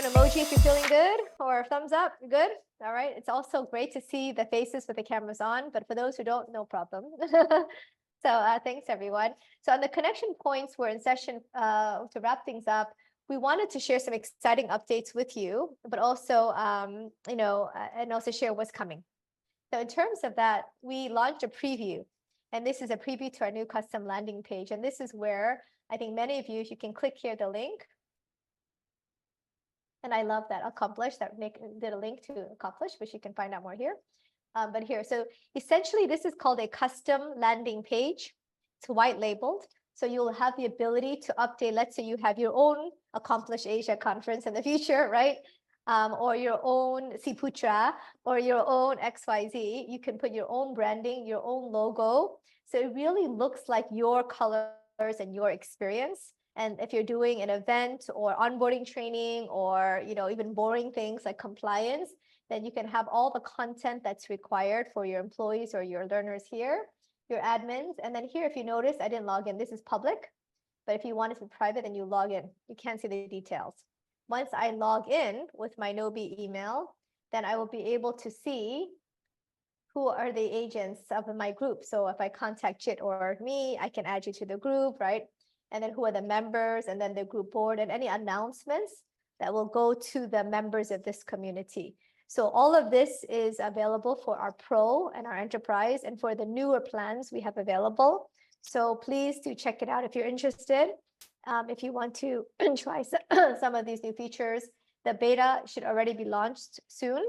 emoji if you're feeling good, or thumbs up. Good. All right. It's also great to see the faces with the cameras on, but for those who don't, no problem. So thanks everyone. So on the connection points, we're in session to wrap things up. We wanted to share some exciting updates with you, but also, and also share what's coming. So in terms of that, we launched a preview, and this is a preview to our new custom landing page. And this is where I think many of you, if you can click here, the link. And I love that accomplish, that Nick did a link to accomplish, which you can find out more here. But here, so essentially this is called a custom landing page. It's white labeled. So you'll have the ability to update, let's say you have your own Accomplish Asia conference in the future, right? Or your own Siputra, or your own XYZ. You can put your own branding, your own logo. So it really looks like your colors and your experience. And if you're doing an event or onboarding training, or even boring things like compliance, then you can have all the content that's required for your employees or your learners here, your admins. And then here, if you notice, I didn't log in. This is public, but if you want it to be private, then you log in. You can't see the details. Once I log in with my Gnowbe email, then I will be able to see who are the agents of my group. So if I contact Jit or me, I can add you to the group, right? And then who are the members, and then the group board, and any announcements that will go to the members of this community. So all of this is available for our Pro and our Enterprise, and for the newer plans we have available. So please do check it out if you're interested. If you want to try some of these new features, the beta should already be launched soon.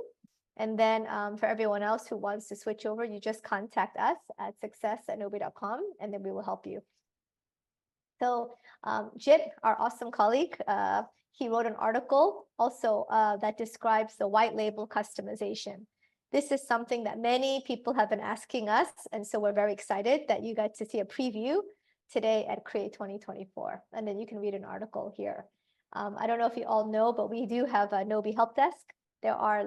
And then for everyone else who wants to switch over, you just contact us at success@gnowbe.com, and then we will help you. So Jit, our awesome colleague, he wrote an article also that describes the white label customization. This is something that many people have been asking us, and so we're very excited that you got to see a preview today at Create 2024, and then you can read an article here. I don't know if you all know, but we do have a Gnowbe help desk. There are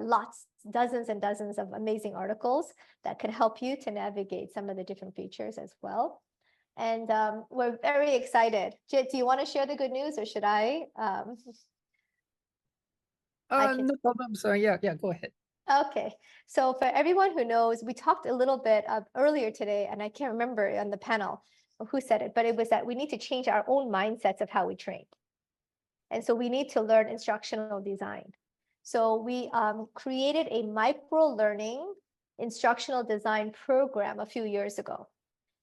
dozens and dozens of amazing articles that can help you to navigate some of the different features as well. And we're very excited. Jit, do you want to share the good news, or should I? No problem. So yeah, go ahead. Okay. So for everyone who knows, we talked a little bit earlier today, and I can't remember on the panel who said it, but it was that we need to change our own mindsets of how we train. And so we need to learn instructional design. So we created a micro-learning instructional design program a few years ago.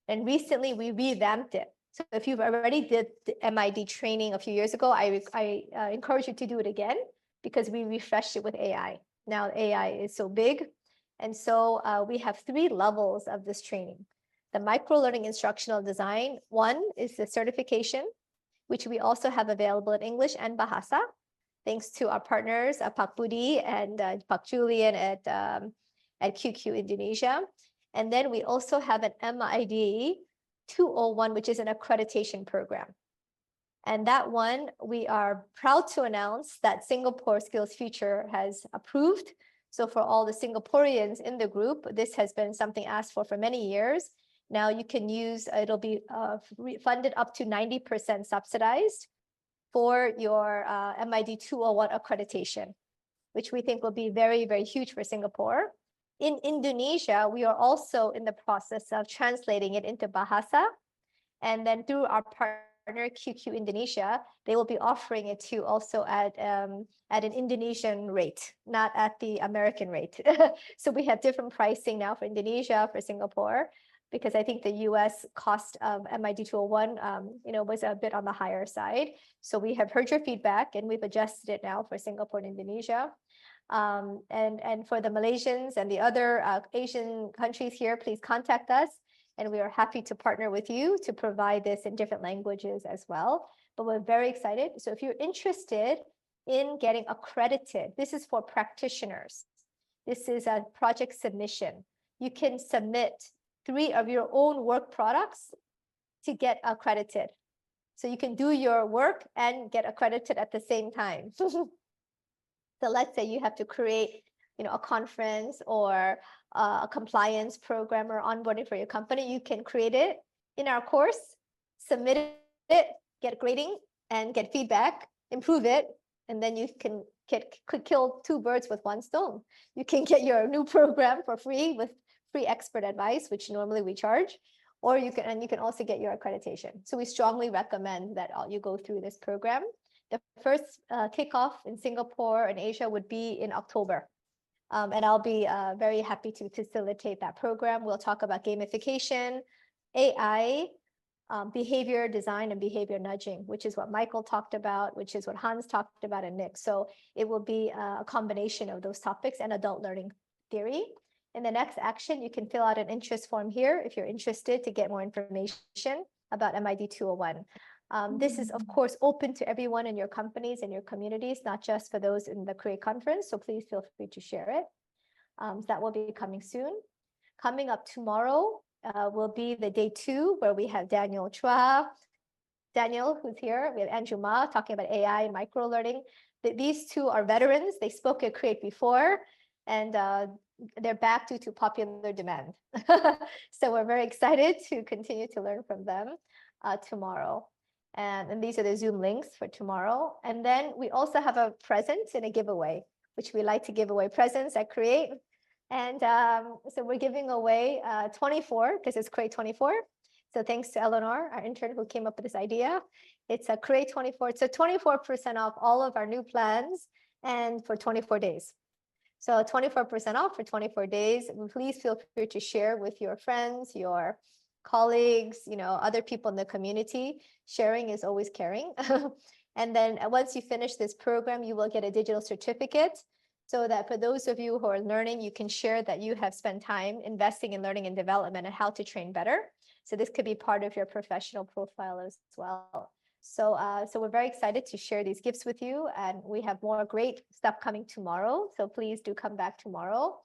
And recently we revamped it. So if you've already did the MID training a few years ago, I encourage you to do it again, because we refreshed it with AI. Now AI is so big. And so we have 3 levels of this training. The micro-learning instructional design, 1 is the certification, which we also have available in English and Bahasa, thanks to our partners, Pak Budi and Pak Julian at QQ Indonesia. And then we also have an MID 201, which is an accreditation program. And that one, we are proud to announce that Singapore Skills Future has approved. So for all the Singaporeans in the group, this has been something asked for many years. Now you can use, it'll be funded up to 90% subsidized for your MID 201 accreditation, which we think will be very, very huge for Singapore. In Indonesia, we are also in the process of translating it into Bahasa. And then through our partner QQ Indonesia, they will be offering it to also at an Indonesian rate, not at the American rate. So we have different pricing now for Indonesia, for Singapore, because I think the US cost of MID 201 was a bit on the higher side. So we have heard your feedback, and we've adjusted it now for Singapore and Indonesia. And for the Malaysians and the other Asian countries here, please contact us, and we are happy to partner with you to provide this in different languages as well. But we're very excited. So if you're interested in getting accredited, this is for practitioners. This is a project submission. You can submit 3 of your own work products to get accredited. So you can do your work and get accredited at the same time. So let's say you have to create, a conference or a compliance program or onboarding for your company. You can create it in our course, submit it, get grading, and get feedback, improve it, and then you can could kill two birds with one stone. You can get your new program for free with free expert advice, which normally we charge, or you can also get your accreditation. So we strongly recommend that you go through this program. The first kickoff in Singapore and Asia would be in October. And I'll be very happy to facilitate that program. We'll talk about gamification, AI, behavior design, and behavior nudging, which is what Michael talked about, which is what Hans talked about, and Nick. So it will be a combination of those topics and adult learning theory. In the next action, you can fill out an interest form here if you're interested to get more information about MID 201. This is, of course, open to everyone in your companies and your communities, not just for those in the Create conference. So please feel free to share it. So that will be coming soon. Coming up tomorrow will be the day 2 where we have Daniel Chua. Daniel, who's here. We have Andrew Ma talking about AI and micro learning. These two are veterans. They spoke at Create before, and they're back due to popular demand. So we're very excited to continue to learn from them tomorrow. And these are the Zoom links for tomorrow. And then we also have a present and a giveaway, which we like to give away presents at Create. And so we're giving away 24 because it's Create 24. So thanks to Eleanor, our intern, who came up with this idea. It's a Create 24. It's a 24% off all of our new plans and for 24 days. So 24% off for 24 days. Please feel free to share with your friends, your colleagues, other people in the community. Sharing is always caring. And then once you finish this program, you will get a digital certificate so that for those of you who are learning, you can share that you have spent time investing in learning and development and how to train better. So this could be part of your professional profile as well. So we're very excited to share these gifts with you, and we have more great stuff coming tomorrow. So please do come back tomorrow.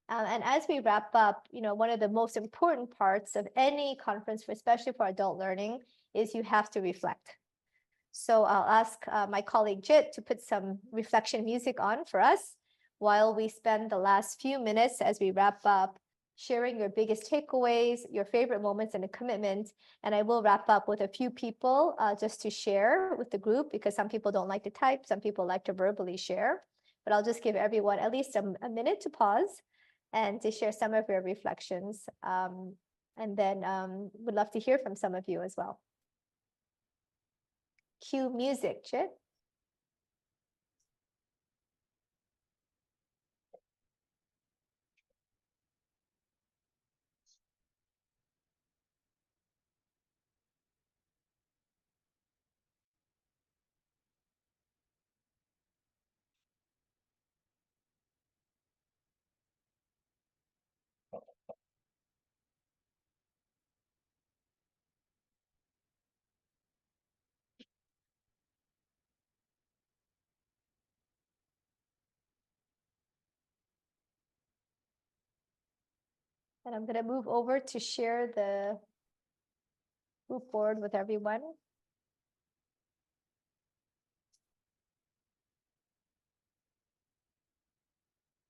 And as we wrap up, one of the most important parts of any conference, especially for adult learning, is you have to reflect. So I'll ask my colleague Jit to put some reflection music on for us while we spend the last few minutes as we wrap up, sharing your biggest takeaways, your favorite moments, and a commitment. And I will wrap up with a few people just to share with the group, because some people don't like to type, some people like to verbally share. But I'll just give everyone at least a minute to pause and to share some of your reflections. And then would love to hear from some of you as well. Cue music, Chit. And I'm going to move over to share the group board with everyone.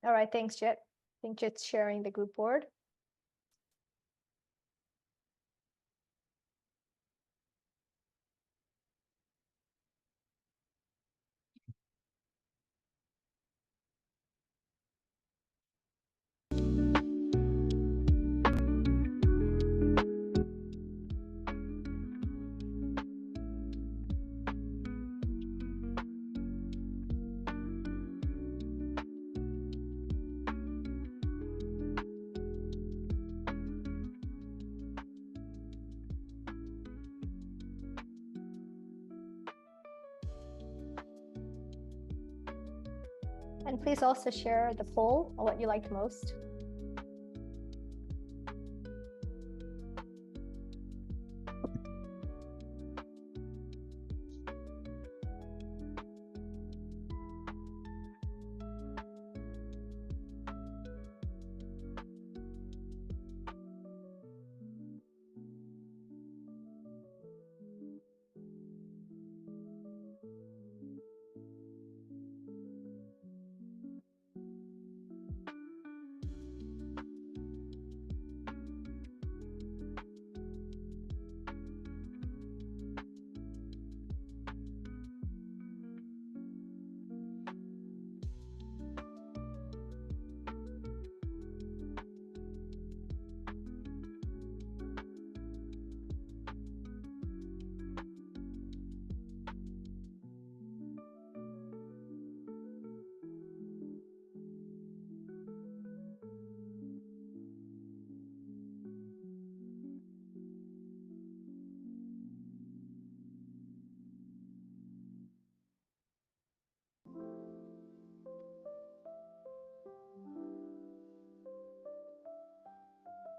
All right, thanks, Jit. I think Jit's sharing the group board. And please also share the poll on what you liked most.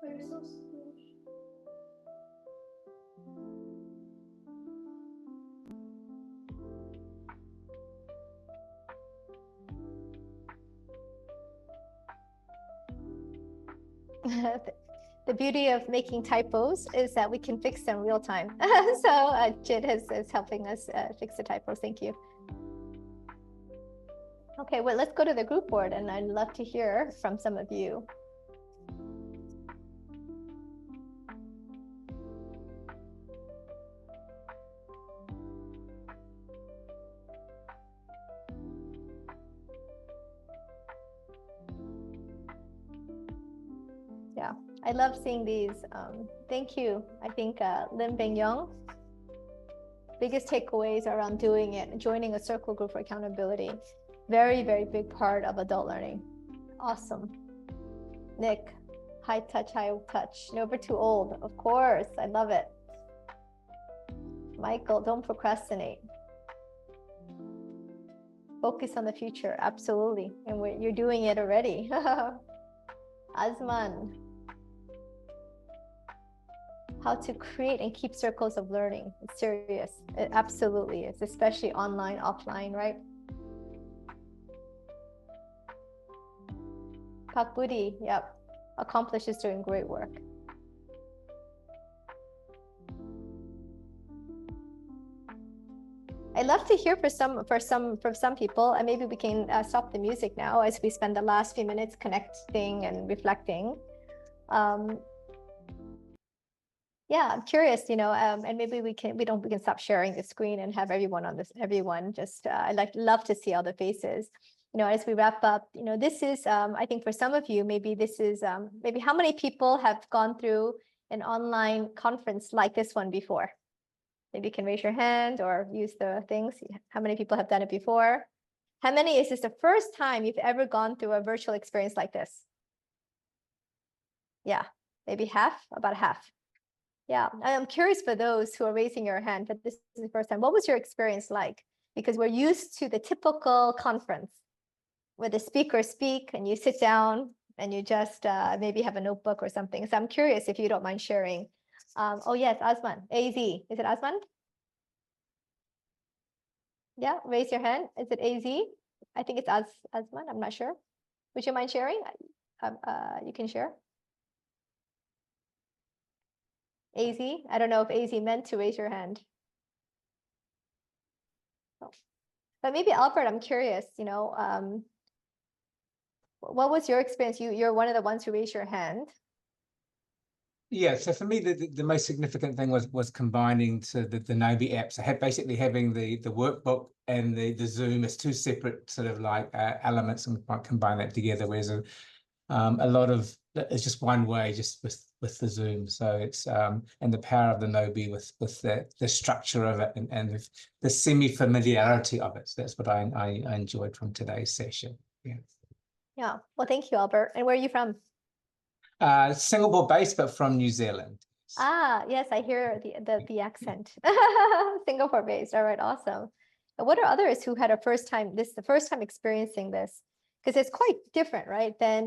you're so sweet. The beauty of making typos is that we can fix them real time. So Jid is helping us fix the typos. Thank you. Okay, well, let's go to the group board, and I'd love to hear from some of you. Yeah, I love seeing these. Thank you. I think Lim Beng Young, biggest takeaways around doing it, joining a circle group for accountability. Very, very big part of adult learning. Awesome. Nick, high touch, never too old. Of course, I love it. Michael, don't procrastinate. Focus on the future, absolutely. And you're doing it already. Azman, how to create and keep circles of learning. It's serious. It absolutely is, especially online, offline, right? Pak Budi, yep. Accomplish is doing great work. I'd love to hear from some people, and maybe we can stop the music now as we spend the last few minutes connecting and reflecting. Yeah, I'm curious, and maybe we can stop sharing the screen and have everyone just, love to see all the faces. As we wrap up, this is, I think for some of you, maybe this is, maybe how many people have gone through an online conference like this one before? Maybe you can raise your hand or use the things. How many people have done it before? How many is this the first time you've ever gone through a virtual experience like this? Yeah, maybe half, about half. Yeah, I'm curious for those who are raising your hand, but this is the first time. What was your experience like? Because we're used to the typical conference where the speakers speak and you sit down and you just maybe have a notebook or something. So I'm curious if you don't mind sharing. Oh yes, Asman, AZ. Is it Asman? Yeah, raise your hand. Is it AZ? I think it's Asman. I'm not sure. Would you mind sharing? You can share. AZ? I don't know if AZ meant to raise your hand. Oh. But maybe Albert, I'm curious, what was your experience? You're one of the ones who raised your hand. Yeah, so for me, the most significant thing was combining to the Gnowbe app. So basically having the workbook and the Zoom as two separate sort of like elements, and combine that together. Whereas a lot of it's just one way, just with the Zoom. So it's and the power of the Gnowbe with the structure of it and the semi-familiarity of it. So that's what I enjoyed from today's session. Yeah. Yeah. Well, thank you, Albert. And where are you from? Singapore based, but from New Zealand. Ah, yes, I hear the accent. Singapore based. All right, awesome. And what are others who had the first time experiencing this? Because it's quite different, right, than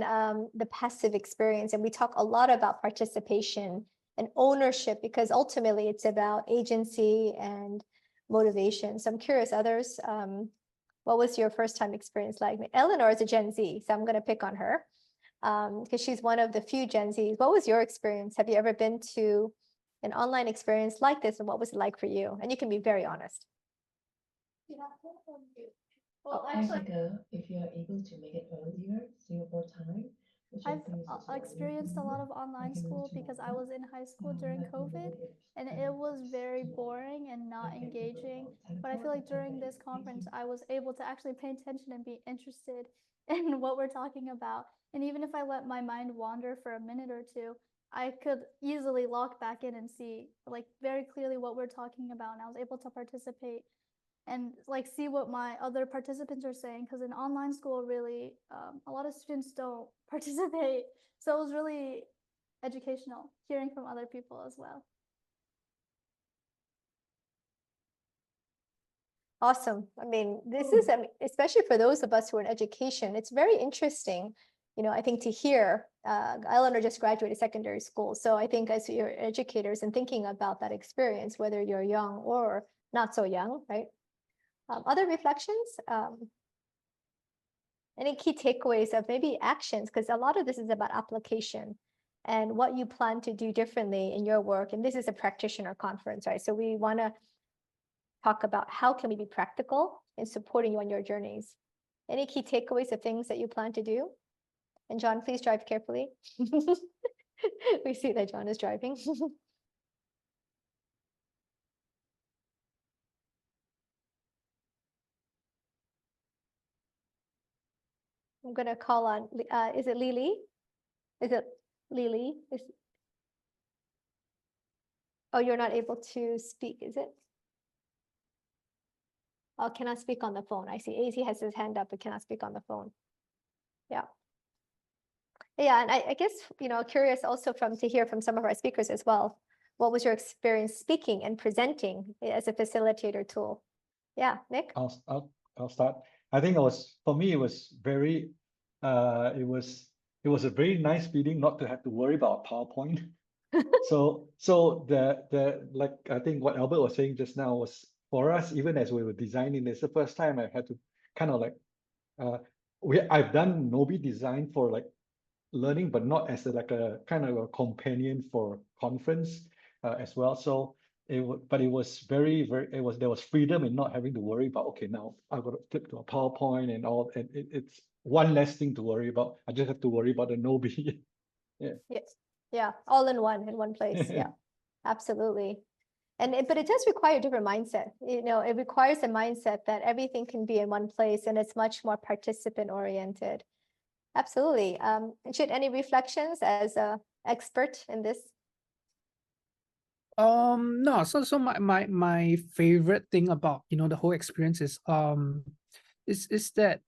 the passive experience. And we talk a lot about participation and ownership, because ultimately it's about agency and motivation. So I'm curious, others, what was your first time experience like? Eleanor is a Gen Z, so I'm going to pick on her because she's one of the few Gen Zs. What was your experience? Have you ever been to an online experience like this, and what was it like for you? And you can be very honest. Well, actually, if you're able to make it earlier, Singapore time, I've experienced a lot of online school because I was in high school during COVID, and it was very boring and not engaging. But I feel like during this conference, I was able to actually pay attention and be interested in what we're talking about. And even if I let my mind wander for a minute or two, I could easily lock back in and see like very clearly what we're talking about. And I was able to participate and like see what my other participants are saying, because in online school really a lot of students don't participate, so it was really educational hearing from other people as well. Awesome. I mean, this is, especially for those of us who are in education, it's very interesting I think to hear, Eleanor just graduated secondary school. So I think as your educators and thinking about that experience, whether you're young or not so young, right? Other reflections, any key takeaways of maybe actions, because a lot of this is about application and what you plan to do differently in your work. And this is a practitioner conference, right? So we want to talk about how can we be practical in supporting you on your journeys. Any key takeaways of things that you plan to do? And John, please drive carefully. We see that John is driving. I'm going to call on, is it Lily? Is it Lily? Oh, you're not able to speak, is it? Oh, cannot speak on the phone. I see AZ has his hand up, but cannot speak on the phone. Yeah. Yeah, and I guess, curious also to hear from some of our speakers as well. What was your experience speaking and presenting as a facilitator tool? Yeah, Nick? I'll start. I think for me, it was very, it was a very nice feeling not to have to worry about PowerPoint. So like I think what Albert was saying just now was for us, even as we were designing this, the first time I had to kind of like, I've done Gnowbe design for like learning, but not as like a kind of a companion for conference as well. So it was very, there was freedom in not having to worry about, okay, now I've got to flip to a PowerPoint and all, and it's one less thing to worry about. I just have to worry about the Gnowbe. Yeah. Yes. Yeah, all in one place. Yeah, absolutely. But it does require a different mindset. It requires a mindset that everything can be in one place and it's much more participant oriented. Absolutely. Chit, any reflections as a expert in this? No, so my favorite thing about the whole experience is that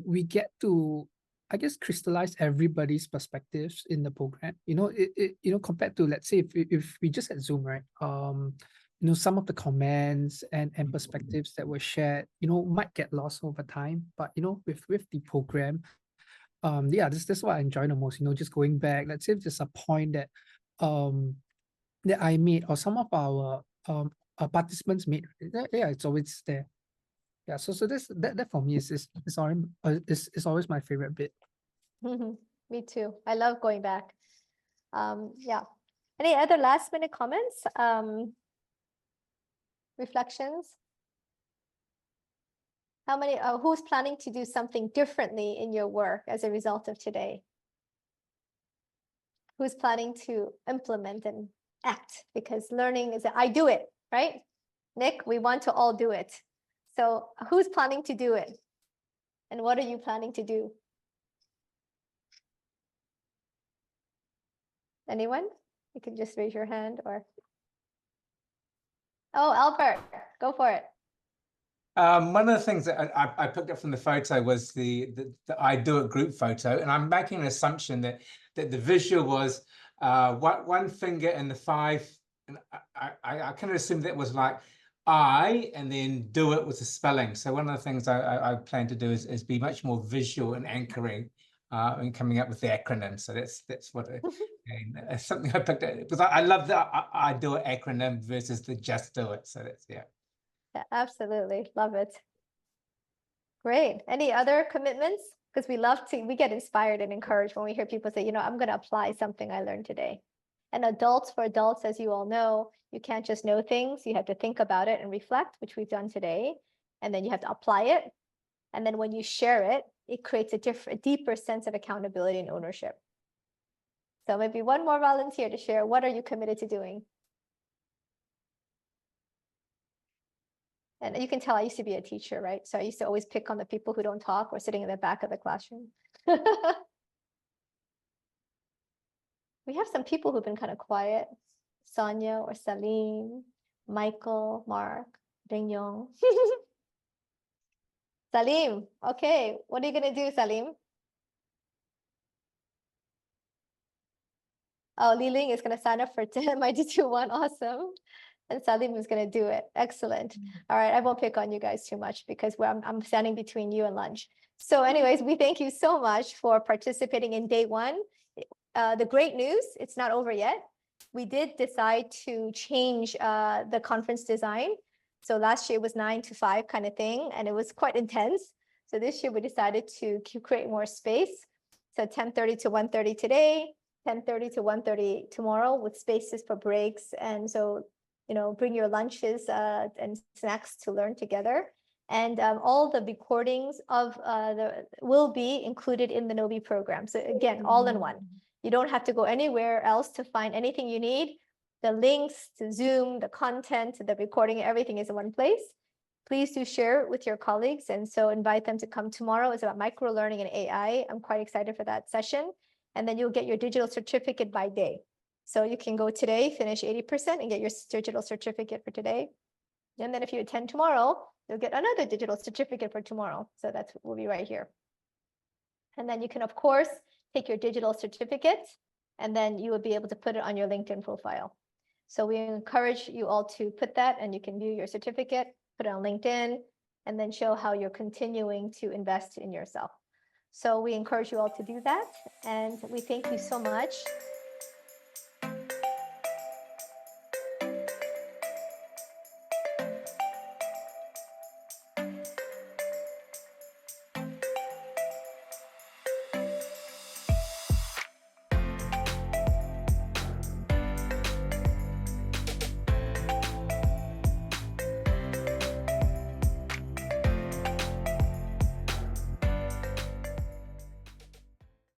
we get to, I guess, crystallize everybody's perspectives in the program. Compared to, let's say, if we just had Zoom, right? Some of the comments and perspectives that were shared, might get lost over time. But with the program, yeah, this is what I enjoy the most. Just going back, let's say if there's a point that that I made or some of our participants made, yeah, it's always there. Yeah, so that for me is always my favorite bit. Me too. I love going back. Yeah. Any other last minute comments? Reflections? How many? Who's planning to do something differently in your work as a result of today? Who's planning to implement and act? Because learning is I do it, right? Nick, we want to all do it. So who's planning to do it? And what are you planning to do? Anyone? You can just raise your hand or. Oh, Albert, go for it. One of the things that I picked up from the photo was the I do it group photo, and I'm making an assumption that the visual was one finger and the five, and I kind of assumed that was like I, and then do it with the spelling. So one of the things I plan to do is be much more visual and anchoring and coming up with the acronym. So that's what something I picked up, because I love the I do it acronym versus the just do it. So that's Yeah, absolutely. Love it. Great. Any other commitments? Because we get inspired and encouraged when we hear people say, I'm going to apply something I learned today. And for adults, as you all know, you can't just know things. You have to think about it and reflect, which we've done today. And then you have to apply it. And then when you share it, it creates a deeper sense of accountability and ownership. So maybe one more volunteer to share. What are you committed to doing? And you can tell I used to be a teacher, right? So I used to always pick on the people who don't talk or sitting in the back of the classroom. We have some people who've been kind of quiet. Sonia or Salim, Michael, Mark, Ding Yong. Salim, okay. What are you going to do, Salim? Oh, Li Ling is going to sign up for 10 MIT21. Awesome. And Salim is going to do it. Excellent. All right, I won't pick on you guys too much because I'm standing between you and lunch. So anyways, we thank you so much for participating in day one. The great news, it's not over yet. We did decide to change the conference design. So last year it was 9 to 5 kind of thing, and it was quite intense. So this year we decided to create more space. So 10:30 to 1:30 today, 10:30 to 1:30 tomorrow, with spaces for breaks. And so, bring your lunches and snacks to learn together. And all the recordings of will be included in the Gnowbe program. So again, all in one. You don't have to go anywhere else to find anything you need. The links to Zoom, the content, the recording, everything is in one place. Please do share it with your colleagues. And so invite them to come tomorrow. It's about micro-learning and AI. I'm quite excited for that session. And then you'll get your digital certificate by day. So you can go today, finish 80% and get your digital certificate for today. And then if you attend tomorrow, you'll get another digital certificate for tomorrow. So that will be right here. And then you can, of course, take your digital certificate, and then you will be able to put it on your LinkedIn profile. So we encourage you all to put that, and you can view your certificate, put it on LinkedIn, and then show how you're continuing to invest in yourself. So we encourage you all to do that. And we thank you so much.